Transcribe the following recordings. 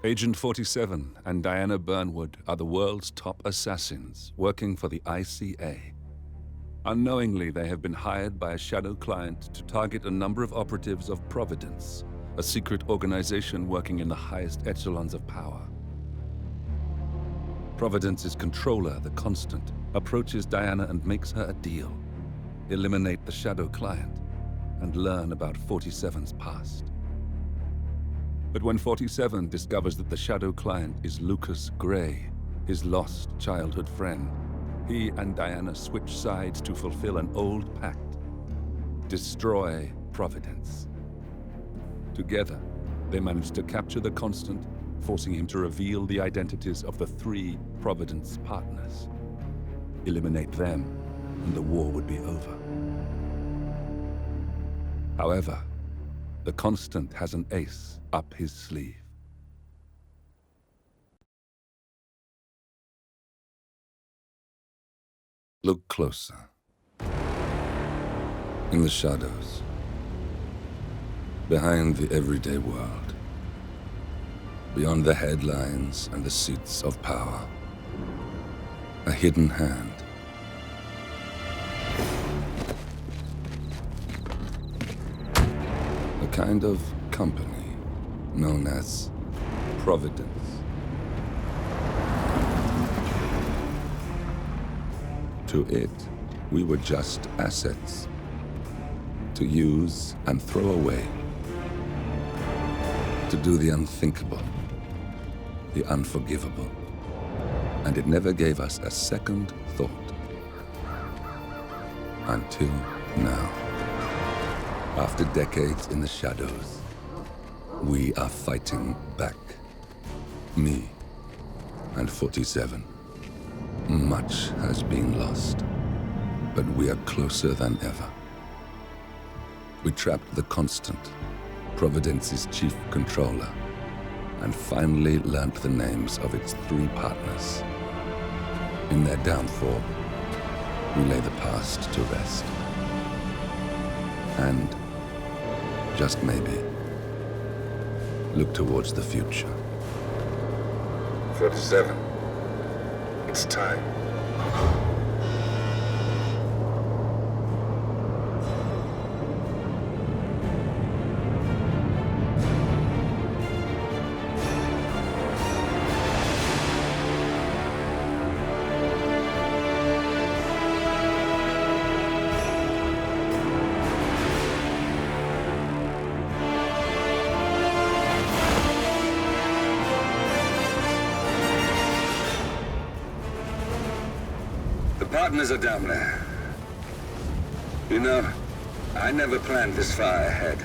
Agent 47 and Diana Burnwood are the world's top assassins working for the ICA. Unknowingly, they have been hired by a shadow client to target a number of operatives of Providence, a secret organization working in the highest echelons of power. Providence's controller, the Constant, approaches Diana and makes her a deal. Eliminate the shadow client and learn about 47's past. But when 47 discovers that the shadow client is Lucas Gray, his lost childhood friend, he and Diana switch sides to fulfill an old pact: destroy Providence. Together, they manage to capture the Constant, forcing him to reveal the identities of the 3 Providence partners. Eliminate them, and the war would be over. However, the Constant has an ace up his sleeve. Look closer. In the shadows, behind the everyday world, beyond the headlines and the seats of power, a hidden hand. A kind of company known as Providence. To it, we were just assets to use and throw away, to do the unthinkable, the unforgivable, and it never gave us a second thought. Until now. After decades in the shadows, we are fighting back. Me and 47. Much has been lost, but we are closer than ever. We trapped the Constant, Providence's chief controller, and finally learnt the names of its 3 partners. In their downfall, we lay the past to rest. And, just maybe, look towards the future. 47. It's time. Partners are down there. You know, I never planned this far ahead.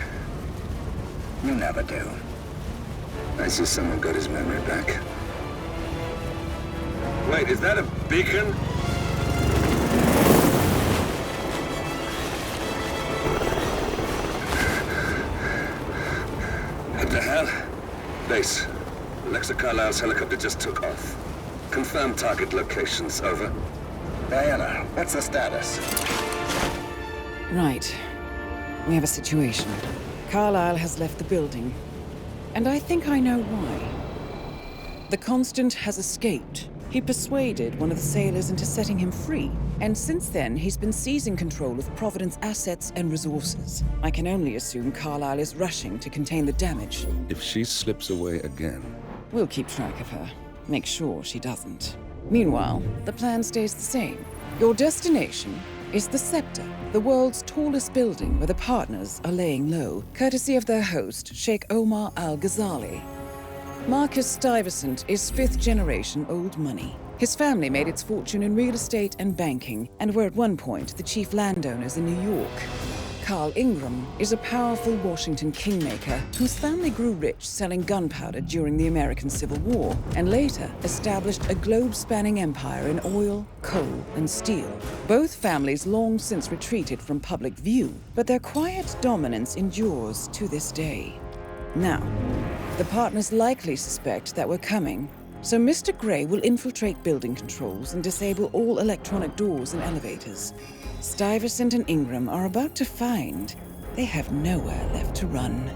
You never do. I see someone got his memory back. Wait, is that a beacon? What the hell? Base. Alexa Carlisle's helicopter just took off. Confirm target locations, over. Diana, what's the status? Right. We have a situation. Carlisle has left the building. And I think I know why. The Constant has escaped. He persuaded one of the sailors into setting him free. And since then, he's been seizing control of Providence assets and resources. I can only assume Carlisle is rushing to contain the damage. If she slips away again... We'll keep track of her. Make sure she doesn't. Meanwhile, the plan stays the same. Your destination is the Scepter, the world's tallest building where the partners are laying low, courtesy of their host, Sheikh Omar Al-Ghazali. Marcus Stuyvesant is 5th-generation old money. His family made its fortune in real estate and banking, and were at one point the chief landowners in New York. Carl Ingram is a powerful Washington kingmaker whose family grew rich selling gunpowder during the American Civil War, and later established a globe-spanning empire in oil, coal, and steel. Both families long since retreated from public view, but their quiet dominance endures to this day. Now, the partners likely suspect that we're coming, so Mr. Gray will infiltrate building controls and disable all electronic doors and elevators. Stuyvesant and Ingram are about to find they have nowhere left to run.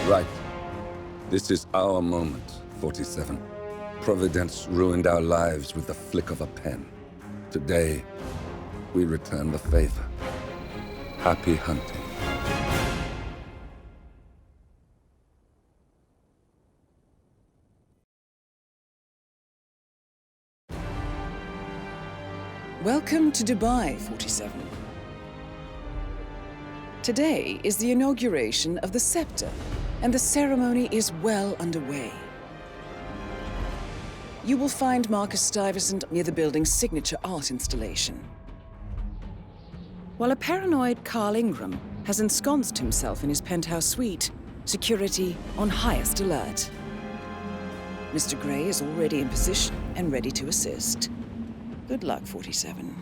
Right. This is our moment, 47. Providence ruined our lives with the flick of a pen. Today, we return the favor. Happy hunting. Welcome to Dubai, 47. Today is the inauguration of the scepter, and the ceremony is well underway. You will find Marcus Stuyvesant near the building's signature art installation. While a paranoid Carl Ingram has ensconced himself in his penthouse suite, security on highest alert. Mr. Gray is already in position and ready to assist. Good luck, 47.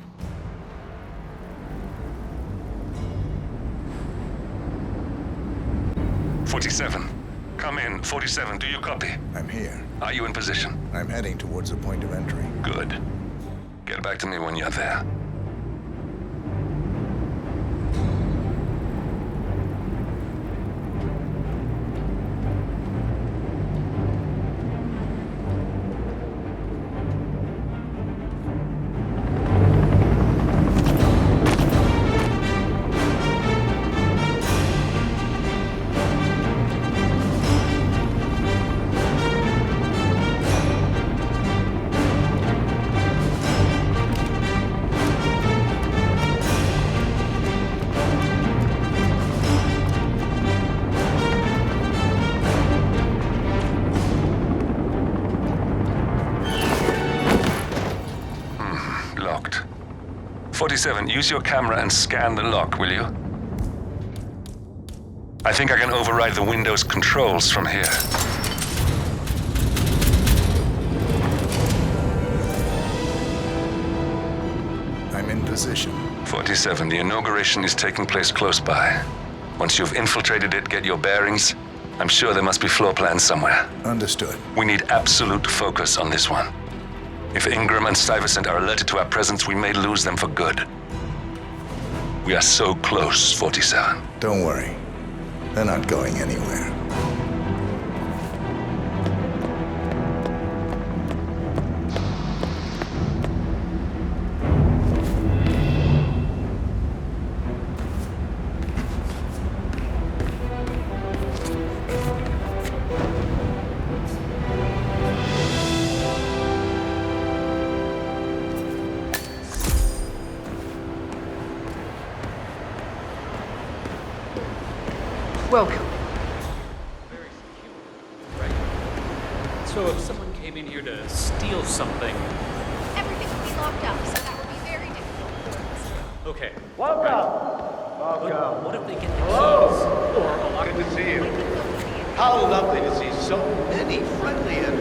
Come in. 47, do you copy? I'm here. Are you in position? I'm heading towards the point of entry. Good. Get back to me when you're there. Locked. 47, use your camera and scan the lock, will you? I think I can override the Windows controls from here. I'm in position. 47, the inauguration is taking place close by. Once you've infiltrated it, get your bearings. I'm sure there must be floor plans somewhere. Understood. We need absolute focus on this one. If Ingram and Stuyvesant are alerted to our presence, we may lose them for good. We are so close, 47. Don't worry. They're not going anywhere. Welcome. Very secure, right? So if someone came in here to steal something... Everything would be locked up, so that would be very difficult. Okay. Welcome. But Welcome. what if they get the Hello. keys? Or a lock? Good to see you. How lovely to see so many friendly and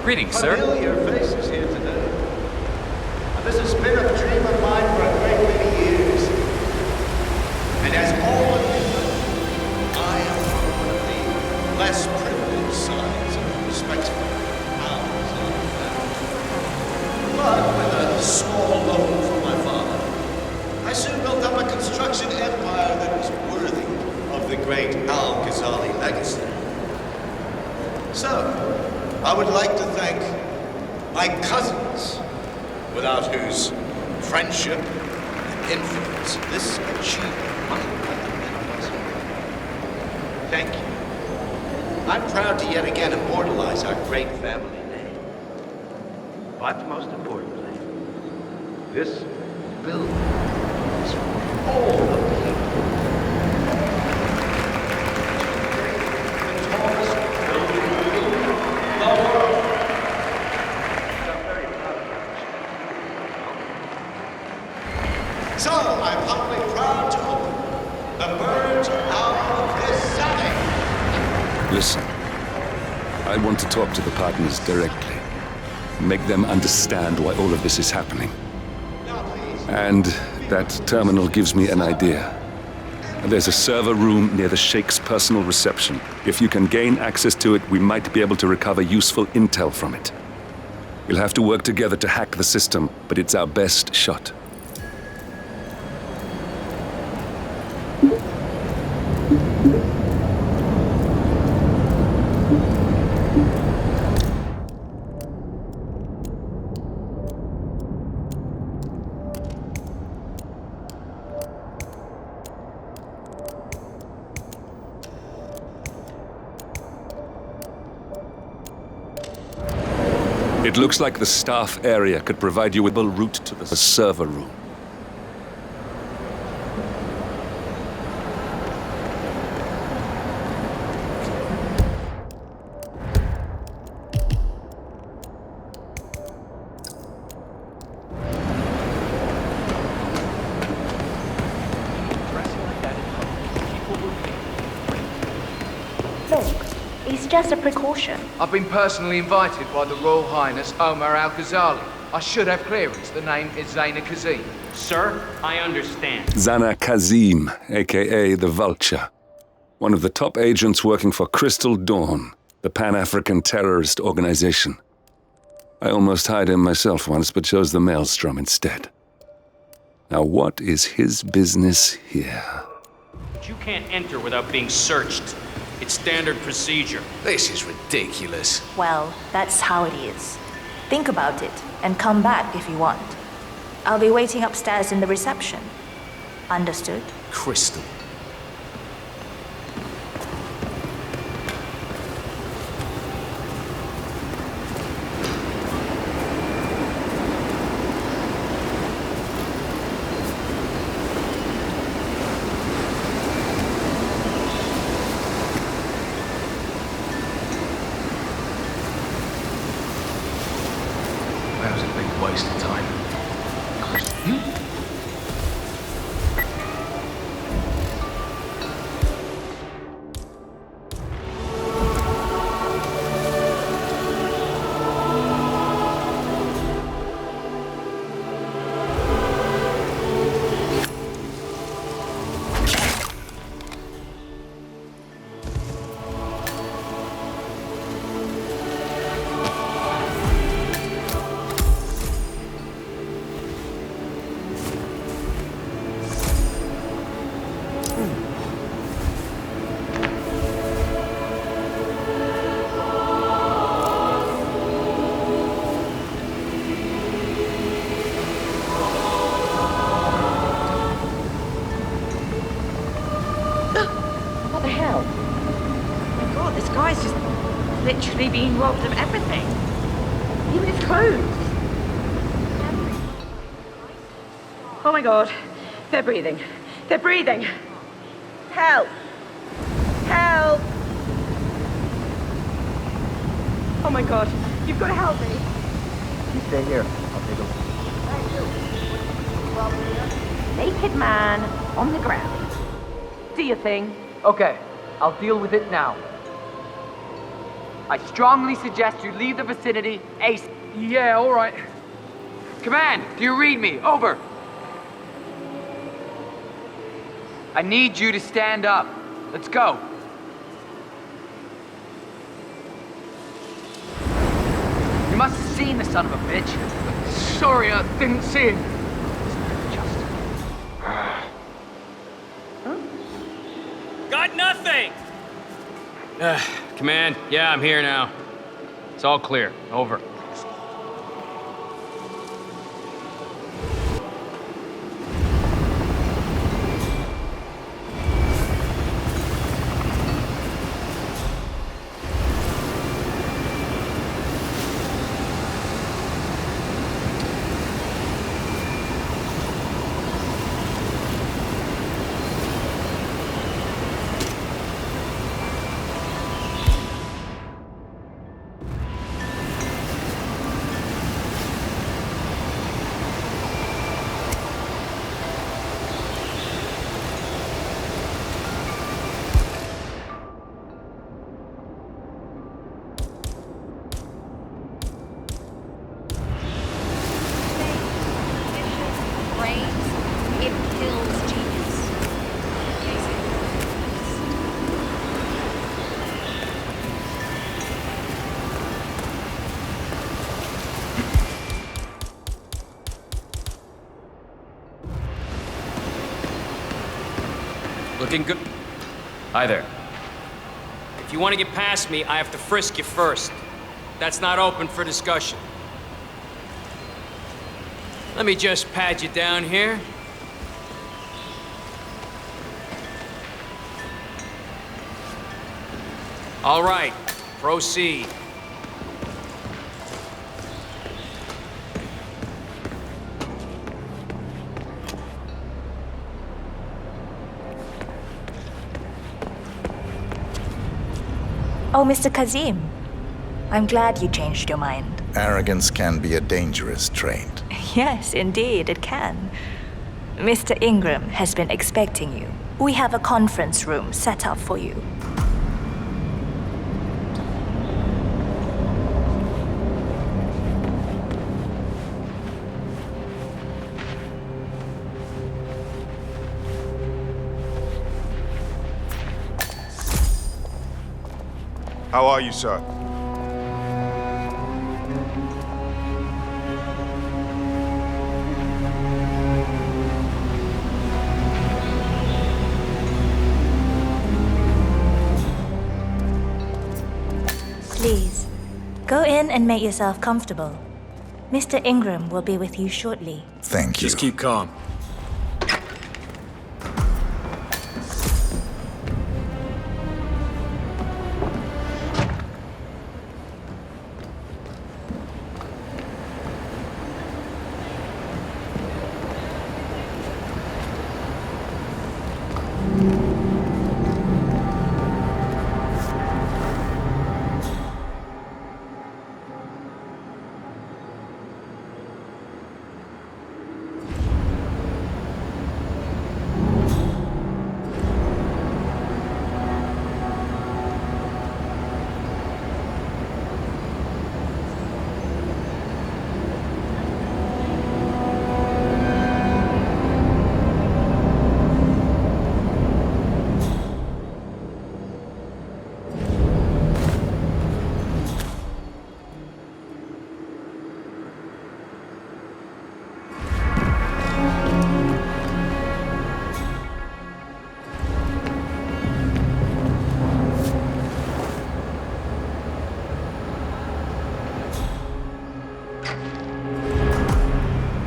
Greetings, sir. familiar faces here today. Now, this has been a dream of mine for a great many years. And as all of you know, I am one of the less privileged sons of a respectable house on the family. But with a small loan from my father, I soon built up a construction empire that was worthy of the great Al-Ghazali legacy. So, I would like to thank my cousins, without whose friendship and influence this achievement might not have been possible. Thank you. I'm proud to yet again immortalize our great family name. But most importantly, this building is for all the people. The tallest building in the world. I'm very proud of it. So, I'm humbly proud to open the Burj Al-Ghazali. Listen, I want to talk to the partners directly. Make them understand why all of this is happening. Now, please. And that terminal gives me an idea. There's a server room near the Sheikh's personal reception. If you can gain access to it, we might be able to recover useful intel from it. We'll have to work together to hack the system, but it's our best shot. It looks like the staff area could provide you with a route to the server room. Look, it's just a precaution. I've been personally invited by the Royal Highness Omar Al-Ghazali. I should have clearance. The name is Zaina Kazim. Sir, I understand. Zana Kazim, aka the Vulture. One of the top agents working for Crystal Dawn, the Pan-African terrorist organization. I almost hired him myself once, but chose the Maelstrom instead. Now what is his business here? But you can't enter without being searched. It's standard procedure. This is ridiculous. Well, that's how it is. Think about it, and come back if you want. I'll be waiting upstairs in the reception. Understood? Crystal. That was a big waste of time. What the hell? Oh my god, this guy's just literally being robbed of everything. Even his clothes. Oh my god. They're breathing. They're breathing. Help! Help! Oh my god. You've got to help me. You stay here. I'll take a Naked man on the ground. Do your thing. Okay, I'll deal with it now. I strongly suggest you leave the vicinity ASAP. Yeah, all right. Command, do you read me? Over. I need you to stand up. Let's go. You must have seen the son of a bitch. Sorry, I didn't see him. Got nothing! Command, yeah, I'm here now. It's all clear. Over. Looking good. Hi there. If you want to get past me, I have to frisk you first. That's not open for discussion. Let me just pat you down here. All right, proceed. Oh, Mr. Kazim. I'm glad you changed your mind. Arrogance can be a dangerous trait. Yes, indeed, it can. Mr. Ingram has been expecting you. We have a conference room set up for you. How are you, sir? Please, go in and make yourself comfortable. Mr. Ingram will be with you shortly. Thank you. Just keep calm.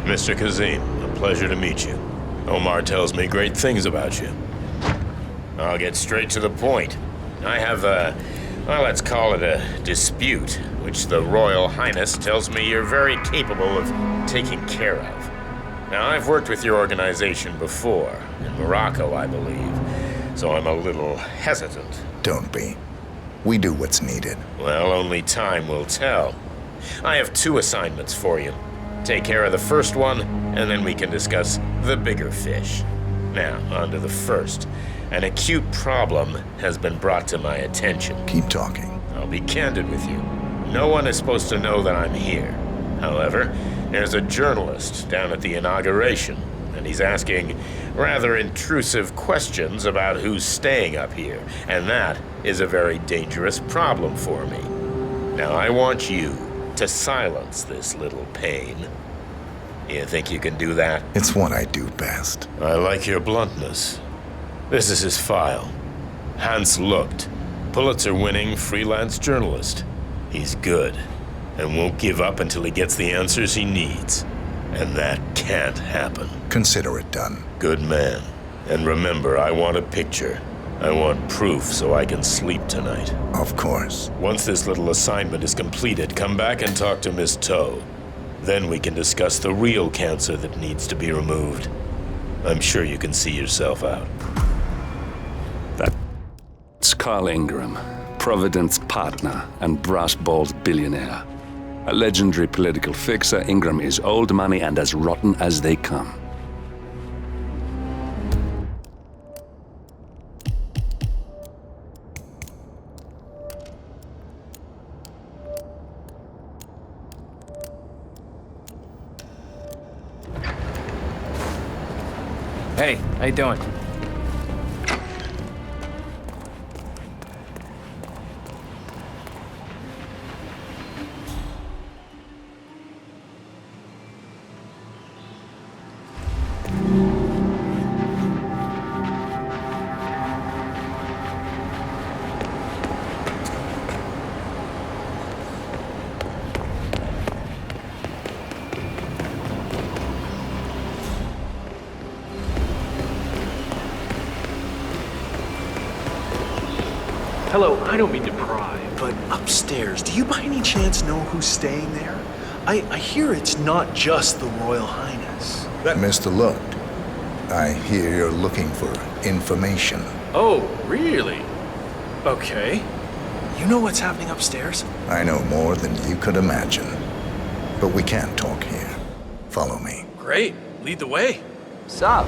Mr. Kazim, a pleasure to meet you. Omar tells me great things about you. I'll get straight to the point. I have well, let's call it a dispute, which the Royal Highness tells me you're very capable of taking care of. Now, I've worked with your organization before, in Morocco, I believe, so I'm a little hesitant. Don't be. We do what's needed. Well, only time will tell. I have 2 assignments for you. Take care of the first one, and then we can discuss the bigger fish. Now, on to the first. An acute problem has been brought to my attention. Keep talking. I'll be candid with you. No one is supposed to know that I'm here. However, there's a journalist down at the inauguration, and he's asking rather intrusive questions about who's staying up here, and that is a very dangerous problem for me. Now, I want you to silence this little pain. You think you can do that? It's what I do best. I like your bluntness. This is his file. Hans Lucht, Pulitzer-winning freelance journalist. He's good, and won't give up until he gets the answers he needs. And that can't happen. Consider it done. Good man. And remember, I want a picture. I want proof so I can sleep tonight. Of course. Once this little assignment is completed, come back and talk to Miss Toe. Then we can discuss the real cancer that needs to be removed. I'm sure you can see yourself out. That's Carl Ingram, Providence partner and brass-balled billionaire. A legendary political fixer, Ingram is old money and as rotten as they come. Hey, how you doing? Hello, I don't mean to pry, but upstairs, do you by any chance know who's staying there? I hear it's not just the Royal Highness. Mr. Lucht, I hear you're looking for information. Oh, really? Okay. You know what's happening upstairs? I know more than you could imagine. But we can't talk here. Follow me. Great. Lead the way. Sup?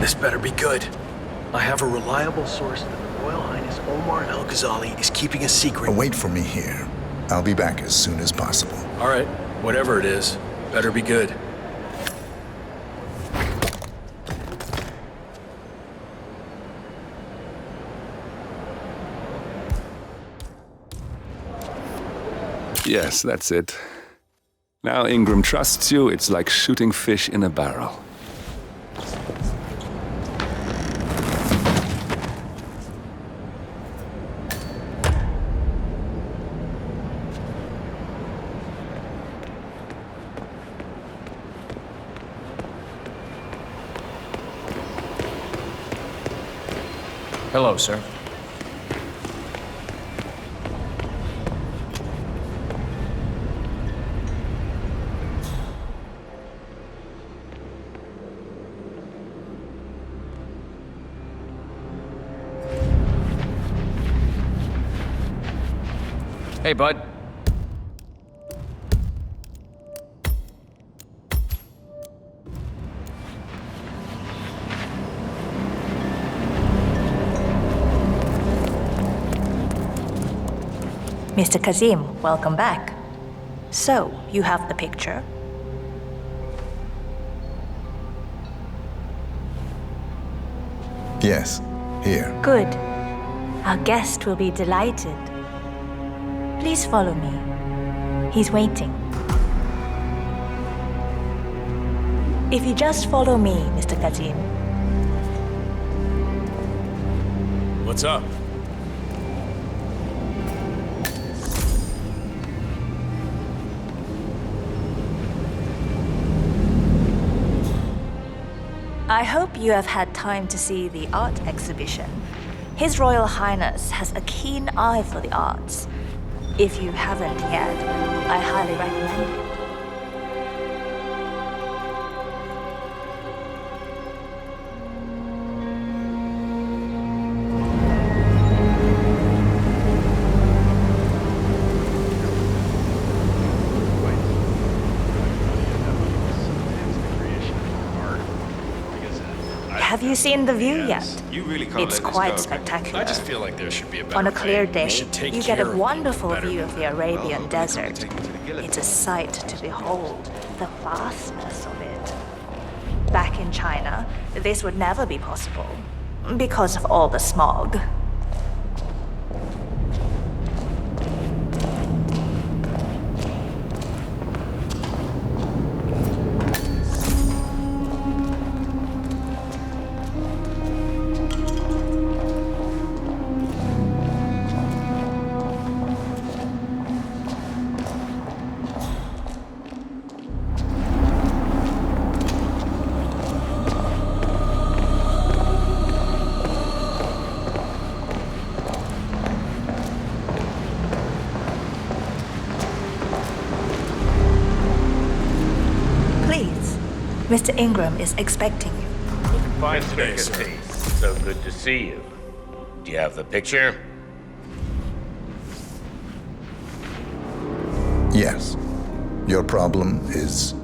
This better be good. I have a reliable source that the Royal Highness Omar Al-Ghazali is keeping a secret. Wait for me here. I'll be back as soon as possible. All right, whatever it is, better be good. Yes, that's it. Now Ingram trusts you, it's like shooting fish in a barrel. Hello, sir. Hey, bud. Mr. Kazim, welcome back. So, you have the picture? Yes, here. Good. Our guest will be delighted. Please follow me. He's waiting. If you just follow me, Mr. Kazim. What's up? I hope you have had time to see the art exhibition. His Royal Highness has a keen eye for the arts. If you haven't yet, I highly recommend it. Have you seen the view yet? It's quite spectacular. I just feel like there should be a better On a clear way. day, We should take you get care a of wonderful people view better of the Arabian desert. It's a sight to behold, the vastness of it. Back in China, this would never be possible, because of all the smog. Mr. Ingram is expecting you. Looking fine today, Kazim. So good to see you. Do you have the picture? Yes. Your problem is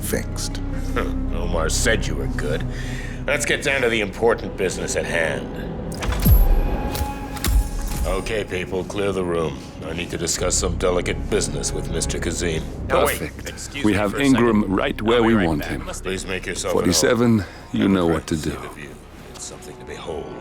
fixed. Omar said you were good. Let's get down to the important business at hand. Okay, people, clear the room. I need to discuss some delicate business with Mr. Kazim. Perfect. We have Ingram right where we want him. Please make yourself 47, you know what to do. It's something to behold.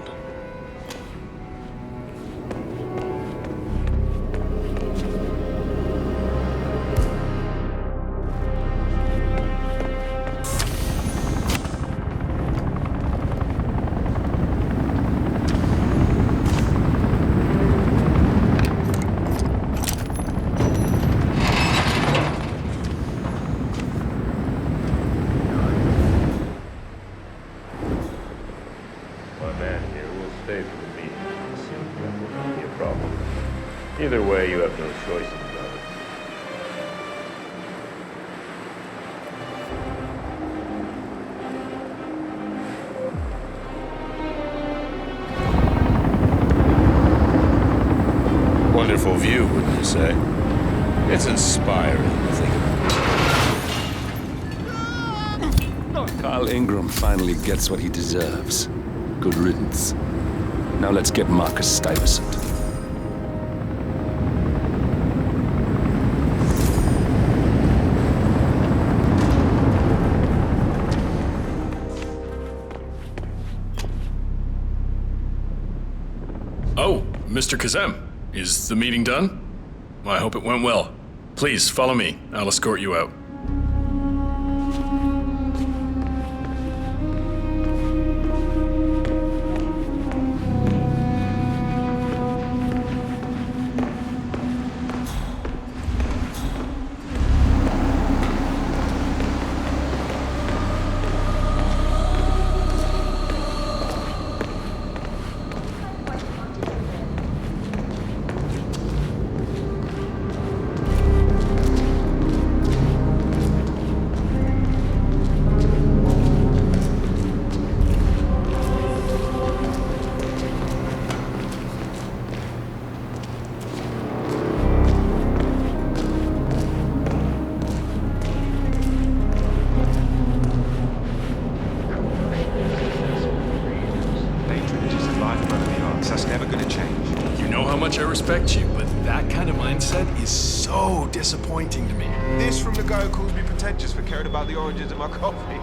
problem. Either way, you have no choice about it. Wonderful view, wouldn't you say? It's inspiring to think about. Carl Ingram finally gets what he deserves. Good riddance. Now let's get Marcus Stuyvesant. Oh, Mr. Kazem. Is the meeting done? Well, I hope it went well. Please, follow me. I'll escort you out. I respect you, but that kind of mindset is so disappointing to me. This from the guy who calls me pretentious for caring about the oranges in my coffee.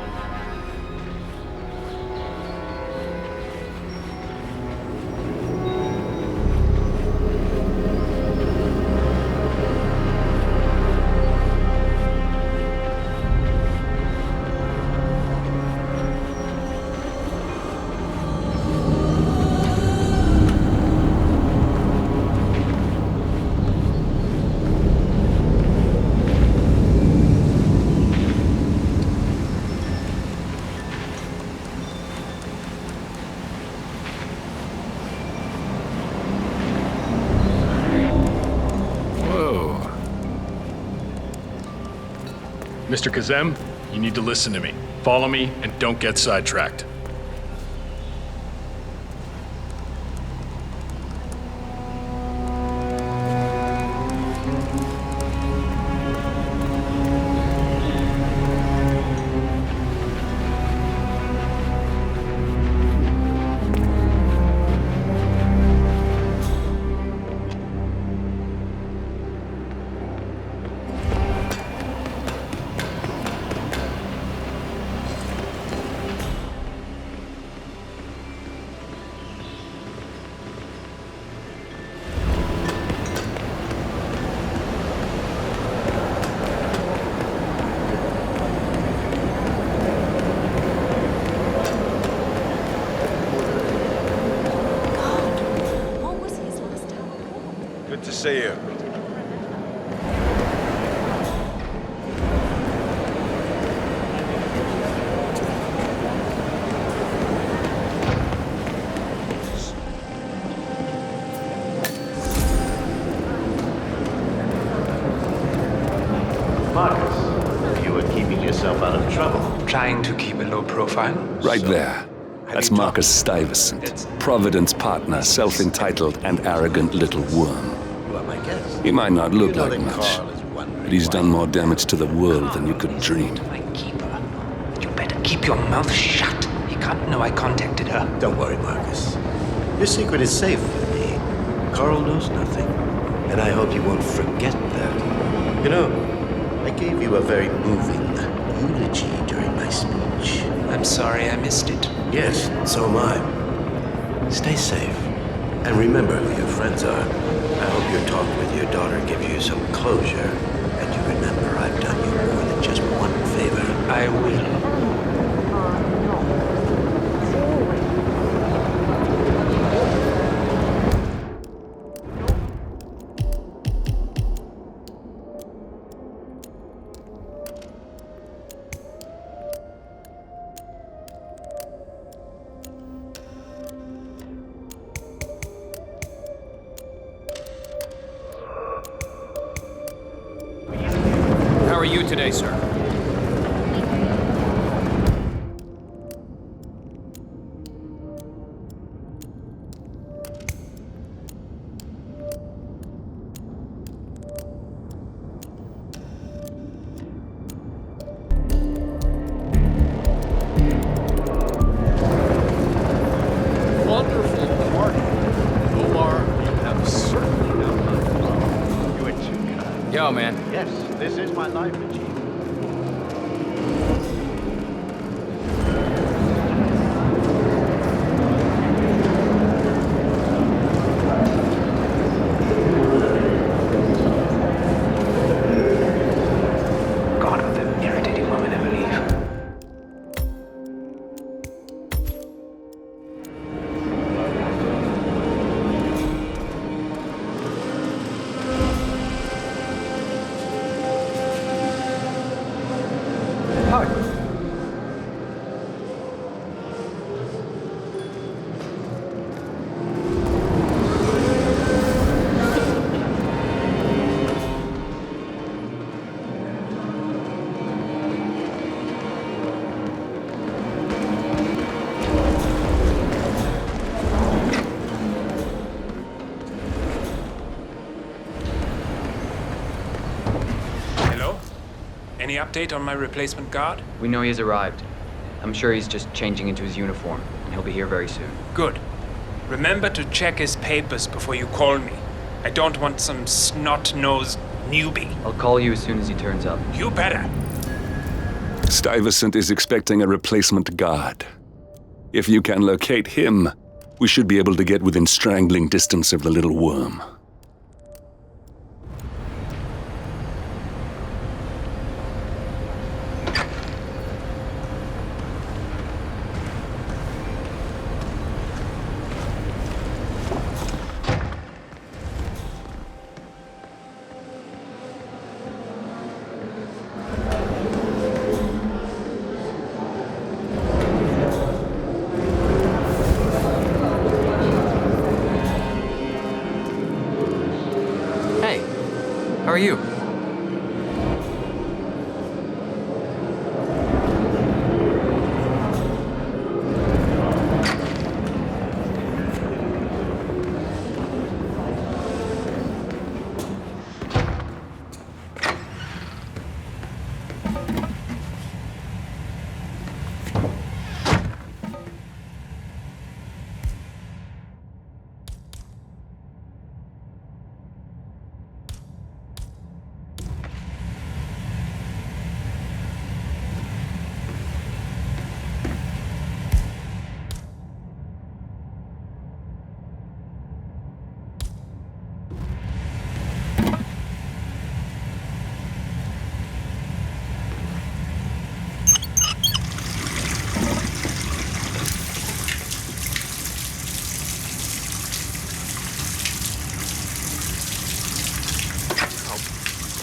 Mr. Kazem, you need to listen to me. Follow me and don't get sidetracked. Good to see you. Marcus, you were keeping yourself out of trouble. Trying to keep a low profile. Right there. That's Marcus Stuyvesant, Providence partner, self-entitled and arrogant little worm. He might not look like much, but he's done more damage to the world than you could dream. You better keep your mouth shut. He can't know I contacted her. Don't worry, Marcus. Your secret is safe with me. Carl knows nothing, and I hope you won't forget that. You know, I gave you a very moving eulogy during my speech. I'm sorry I missed it. Yes, so am I. Stay safe. And remember who your friends are. I hope your talk with your daughter gives you some closure. And you remember I've done you more than just one favor. I will. you today, sir? Wonderful party. Omar, you have certainly outlined the problem. You are too kind. Yo, man. Yes, this is my life, Chief. God, what an irritating woman, I believe. Hello? Any update on my replacement guard? We know he has arrived. I'm sure he's just changing into his uniform, and he'll be here very soon. Good. Remember to check his papers before you call me. I don't want some snot-nosed newbie. I'll call you as soon as he turns up. You better. Stuyvesant is expecting a replacement guard. If you can locate him, we should be able to get within strangling distance of the little worm. Hey, how are you?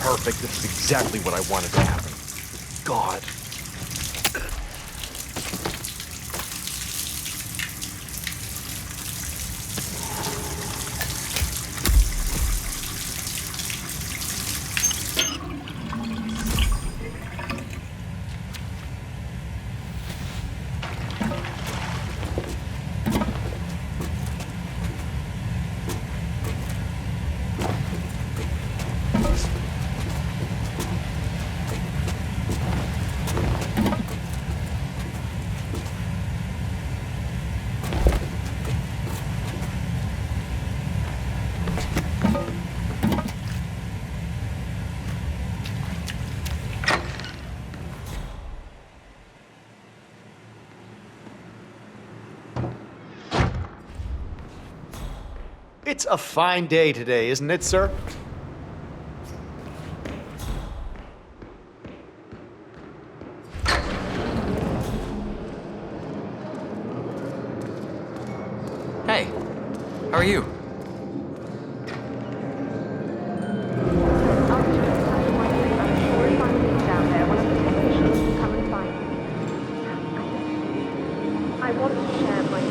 Perfect. This is exactly what I wanted to happen. God. It's a fine day today, isn't it, sir? Hey, how are you? I want to share my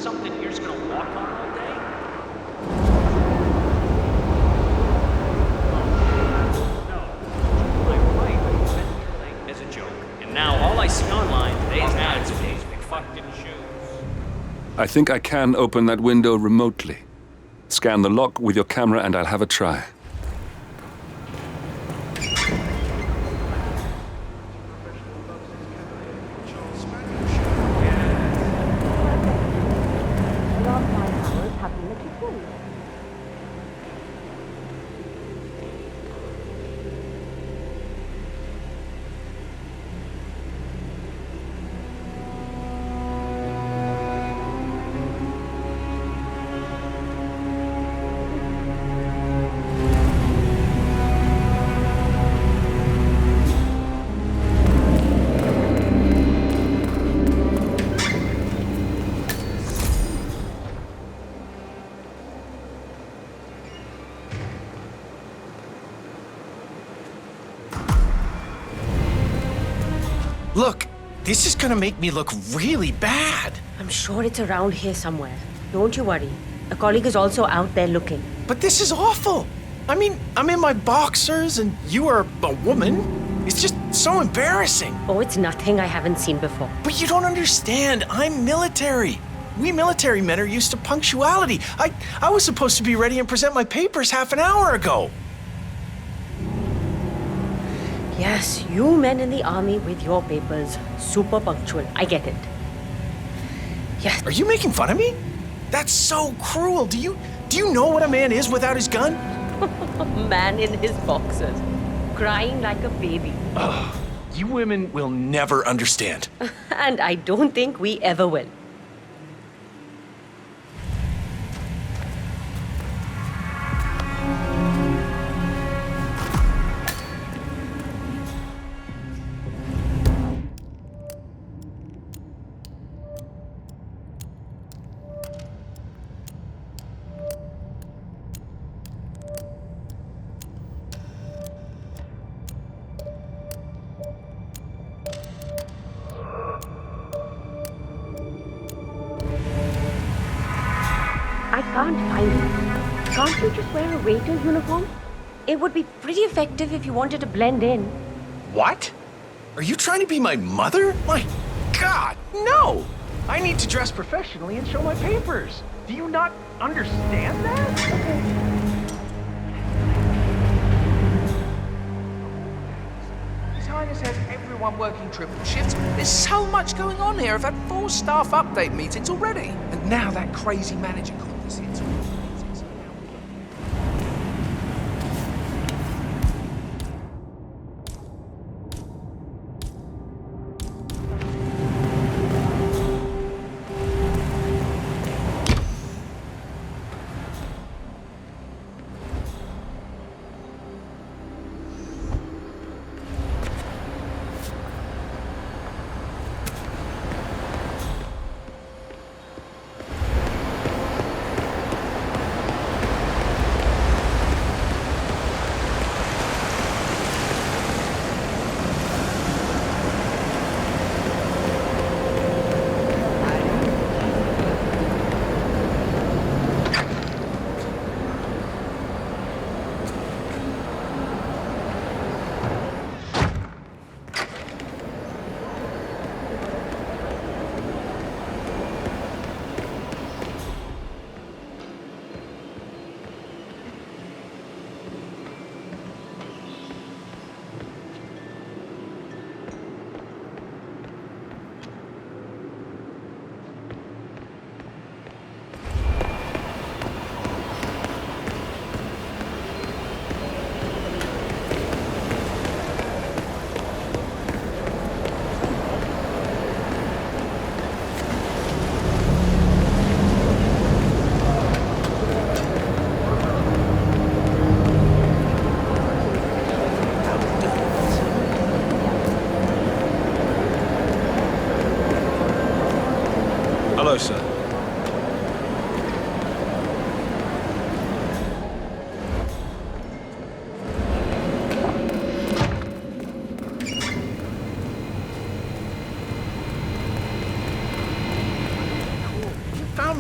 something you're just gonna walk on all day? No. I'm right. I invented your thing as a joke. And now all I see online, today's ads are these big fucked in shoes. I think I can open that window remotely. Scan the lock with your camera and I'll have a try. Look, this is gonna make me look really bad. I'm sure it's around here somewhere. Don't you worry. A colleague is also out there looking. But this is awful. I mean, I'm in my boxers and you are a woman. It's just so embarrassing. Oh, it's nothing I haven't seen before. But you don't understand. I'm military. We military men are used to punctuality. I was supposed to be ready and present my papers half an hour ago. Yes, you men in the army with your papers. Super punctual. I get it. Yes. Are you making fun of me? That's so cruel. Do you know what a man is without his gun? Man in his boxers. Crying like a baby. Ugh, you women will never understand. And I don't think we ever will. I can't find it. Can't you just wear a waiter's uniform? It would be pretty effective if you wanted to blend in. What? Are you trying to be my mother? My God, no! I need to dress professionally and show my papers. Do you not understand that? His Highness has everyone working triple shifts. There's so much going on here. I've had 4 staff update meetings already. And now that crazy manager called us in.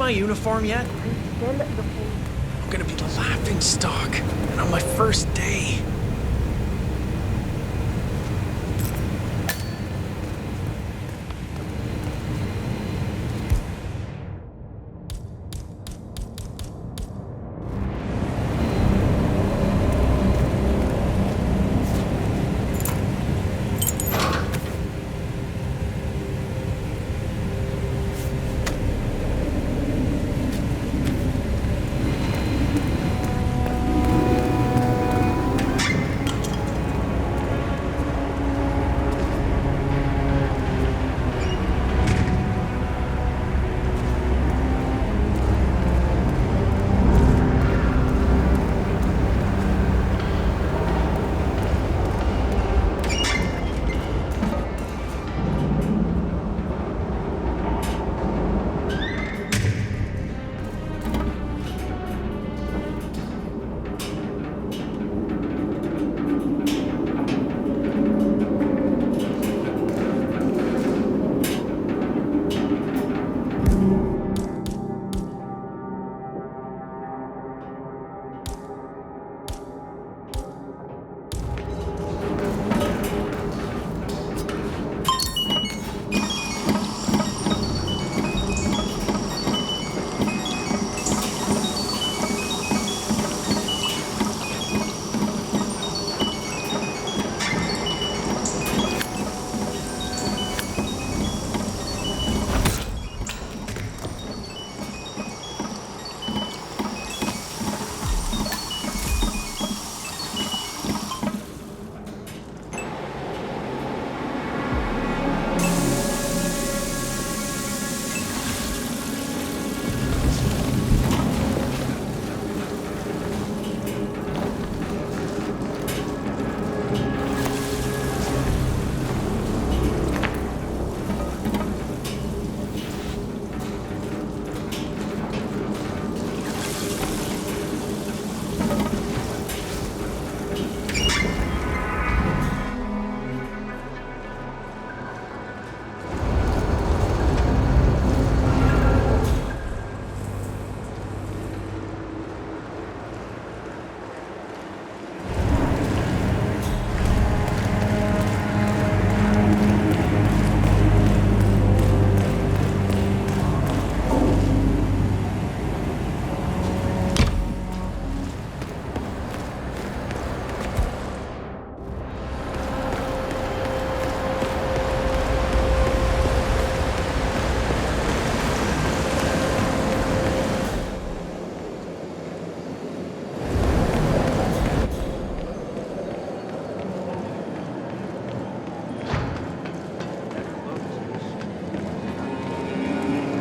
my uniform yet? I'm gonna be the laughing stock, and on my first day.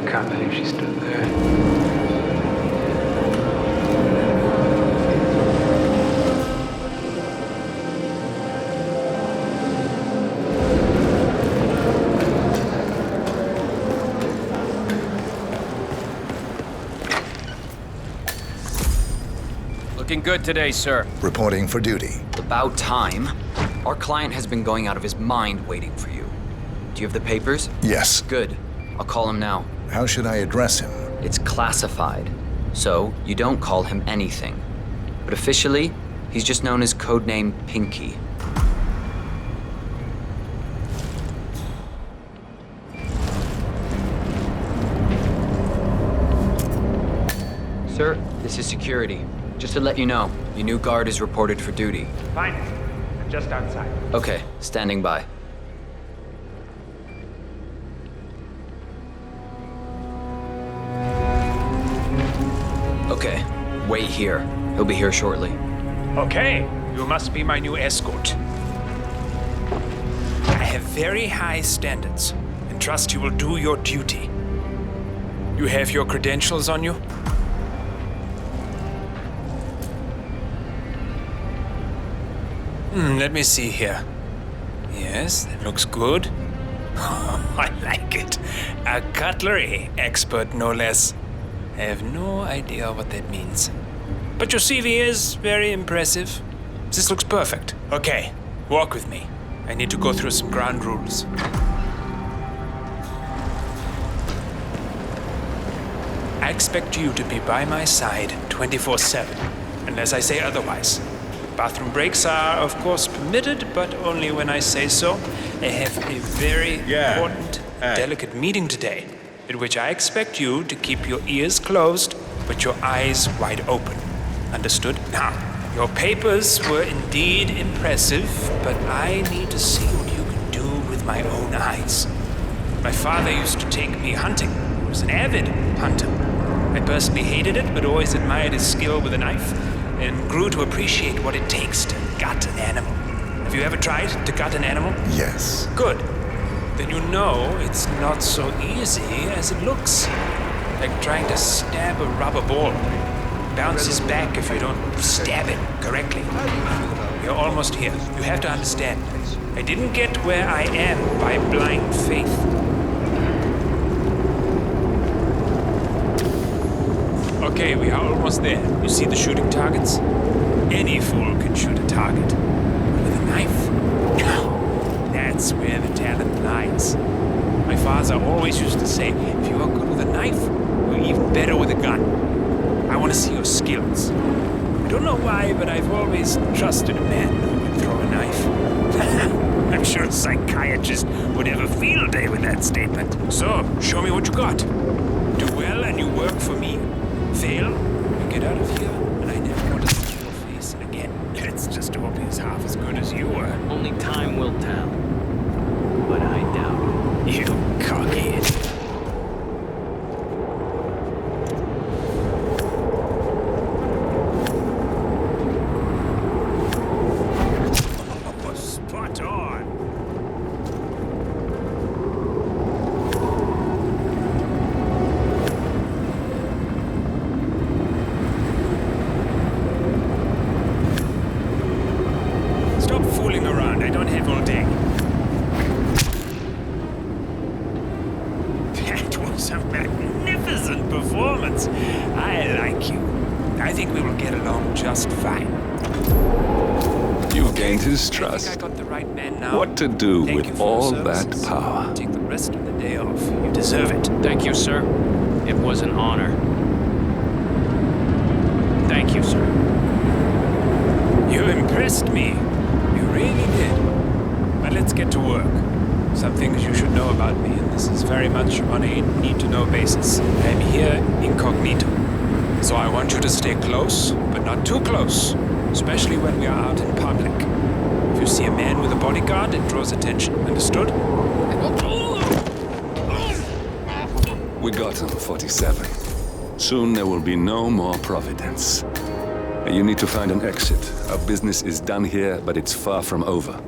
Can't believe she stood there. Looking good today, sir. Reporting for duty. About time. Our client has been going out of his mind waiting for you. Do you have the papers? Yes. Good. I'll call him now. How should I address him? It's classified, so you don't call him anything. But officially, he's just known as codename Pinky. Sir, this is security. Just to let you know, your new guard is reported for duty. Fine. I'm just outside. Okay, standing by. Okay, wait here. He'll be here shortly. Okay, you must be my new escort. I have very high standards and trust you will do your duty. You have your credentials on you? Let me see here. Yes, that looks good. I like it. A cutlery expert, no less. I have no idea what that means. But your CV is very impressive. This looks perfect. Okay, walk with me. I need to go through some ground rules. I expect you to be by my side 24/7, unless I say otherwise. Bathroom breaks are, of course, permitted, but only when I say so. I have a very important, delicate meeting today, in which I expect you to keep your ears closed, but your eyes wide open. Understood? Now, your papers were indeed impressive, but I need to see what you can do with my own eyes. My father used to take me hunting. He was an avid hunter. I personally hated it, but always admired his skill with a knife, and grew to appreciate what it takes to gut an animal. Have you ever tried to gut an animal? Yes. Good. Then you know it's not so easy as it looks. Like trying to stab a rubber ball. Bounces back if you don't stab it correctly. You're almost here. You have to understand. I didn't get where I am by blind faith. Okay, we are almost there. You see the shooting targets? Any fool can shoot a target. With a knife? That's where the talent lies. My father always used to say, if you are good with a knife, you're even better with a gun. I want to see your skills. I don't know why, but I've always trusted a man who can throw a knife. I'm sure a psychiatrist would have a field day with that statement. So, show me what you got. Do well and you work for me. Fail, you get out of here, and I never want to see your face again. Let's just hope he's half as good as you were. Only time will tell. But I doubt it. You cockhead. Spot on. Stop fooling around. I don't have all day. That was a magnificent performance. I like you. I think we will get along just fine. You've gained his I trust. think I got the right man now. What to do Thank you with for your all services. that power? Take the rest of the day off. You deserve it. Thank you, sir. It was an honor. Thank you, sir. You impressed me. You really did. But let's get to work. Some things you should know about me, and this is very much on a need-to-know basis. I'm here incognito. So I want you to stay close, but not too close. Especially when we are out in public. If you see a man with a bodyguard, it draws attention. Understood? We got him, 47. Soon there will be no more Providence. You need to find an exit. Our business is done here, but it's far from over.